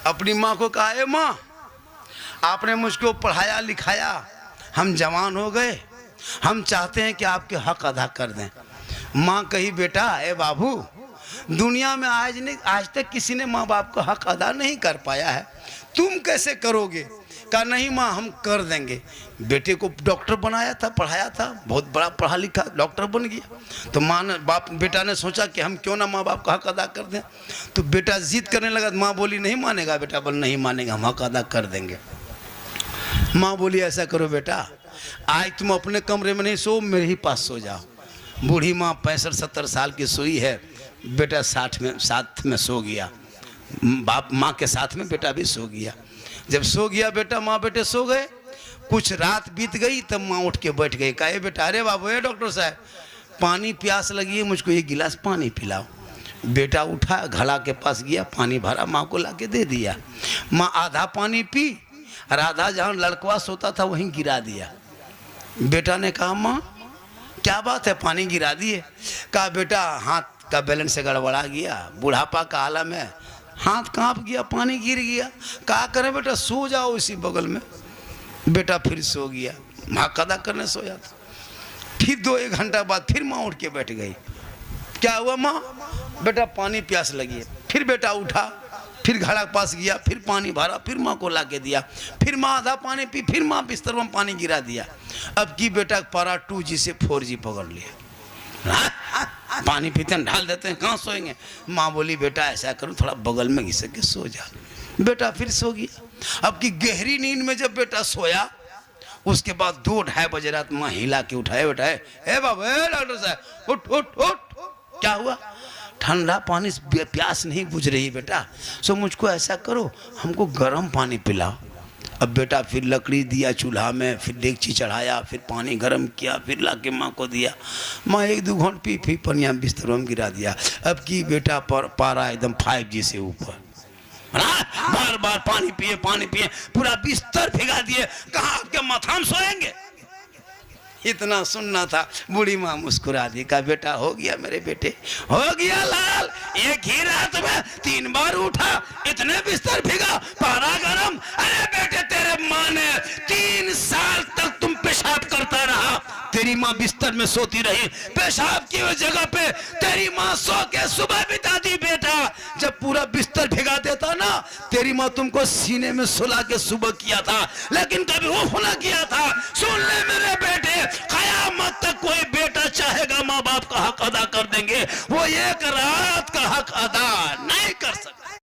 अपनी माँ को कहा, ए माँ, आपने मुझको पढ़ाया लिखाया, हम जवान हो गए, हम चाहते हैं कि आपके हक अदा कर दें। माँ कही, बेटा, ए बाबू, दुनिया में आज तक किसी ने माँ बाप का हक अदा नहीं कर पाया है, तुम कैसे करोगे? कहा, नहीं माँ, हम कर देंगे। बेटे को डॉक्टर बनाया था, पढ़ाया था, बहुत बड़ा पढ़ा लिखा डॉक्टर बन गया। तो माँ ने बेटा ने सोचा कि हम क्यों ना माँ बाप का हक अदा कर दें। तो बेटा जिद करने लगा। माँ बोली, नहीं मानेगा बेटा, बोल नहीं मानेगा, हम हक अदा कर देंगे। माँ बोली, ऐसा करो बेटा, आज तुम अपने कमरे में नहीं सो, मेरे ही पास सो जाओ। बूढ़ी माँ 65-70 साल की सोई है, बेटा साथ में सो गया। बाप माँ के साथ में बेटा भी सो गया। जब सो गया बेटा, माँ बेटे सो गए, कुछ रात बीत गई, तब माँ उठ के बैठ गई। कहे, बेटा, अरे बाबू, ए डॉक्टर साहब, पानी प्यास लगी है, मुझको एक गिलास पानी पिलाओ। बेटा उठा, घड़ा के पास गया, पानी भरा, माँ को ला के दे दिया। माँ आधा पानी पी और आधा जहाँ लड़कवा सोता था वहीं गिरा दिया। बेटा ने कहा, माँ क्या बात है, पानी गिरा दिए? कहा, बेटा हाथ का बैलेंस गड़बड़ा गया, बुढ़ापा का आलम है, हाथ कांप गया, पानी गिर गया। कहा करें बेटा, सो जाओ इसी बगल में। बेटा फिर सो गया, माँ कदा करने सोया था। फिर 2-1 घंटा बाद फिर माँ उठ के बैठ गई। क्या हुआ माँ? बेटा पानी प्यास लगी है। फिर बेटा उठा, फिर घड़ा के पास गया, फिर पानी भरा, फिर माँ को ला के दिया। फिर माँ आधा पानी पी, फिर माँ बिस्तर में पानी गिरा दिया। अब की बेटा पारा 2G से 4G पकड़ लिया। पानी पीते हैं, ढाल देते हैं, कहाँ सोएंगे? माँ बोली, बेटा ऐसा करो, थोड़ा बगल में घिसक के सो जा। बेटा फिर सो गया। अब की गहरी नींद में जब बेटा सोया, उसके बाद 2-2:30 बजे रात माँ हिला के उठाए, बेटा ए बाबू, ए डॉक्टर साहब, उठ उठ उठ। क्या हुआ? ठंडा पानी से प्यास नहीं बुझ रही बेटा, सो मुझको ऐसा करो, हमको गर्म पानी पिलाओ। अब बेटा फिर लकड़ी दिया चूल्हा में, फिर डेगची चढ़ाया, फिर पानी गर्म किया, फिर ला के माँ को दिया। माँ 1-2 घंट पी, फिर पनिया बिस्तरों में गिरा दिया। अब की बेटा पारा एकदम 5G से ऊपर, बार बार पानी पिए, पूरा बिस्तर भिगा दिए। कहाँ आपके माथा में सोएंगे? इतना सुनना था। बूढ़ी माँ मुस्कुरा दी, कहा, बेटा हो गया मेरे बेटे, हो गया लाल, एक ही रात में 3 बार उठा, इतने बिस्तर भिगा, पारा गरम। अरे बेटे, तेरे माँ ने 3 साल तक तुम पेशाब करता रहा, तेरी माँ बिस्तर में सोती रही, पेशाब की जगह पे तेरी माँ सो के सुबह बिता दी। बेटा जब पूरा बिस्तर भिगा देता ना, तेरी माँ तुमको सीने में सुला के सुबह किया था, लेकिन कभी उफ ना किया था। सुन ले मेरे बेटे, कयामत तक कोई बेटा चाहेगा माँ बाप का हक अदा कर देंगे, वो एक रात का हक अदा नहीं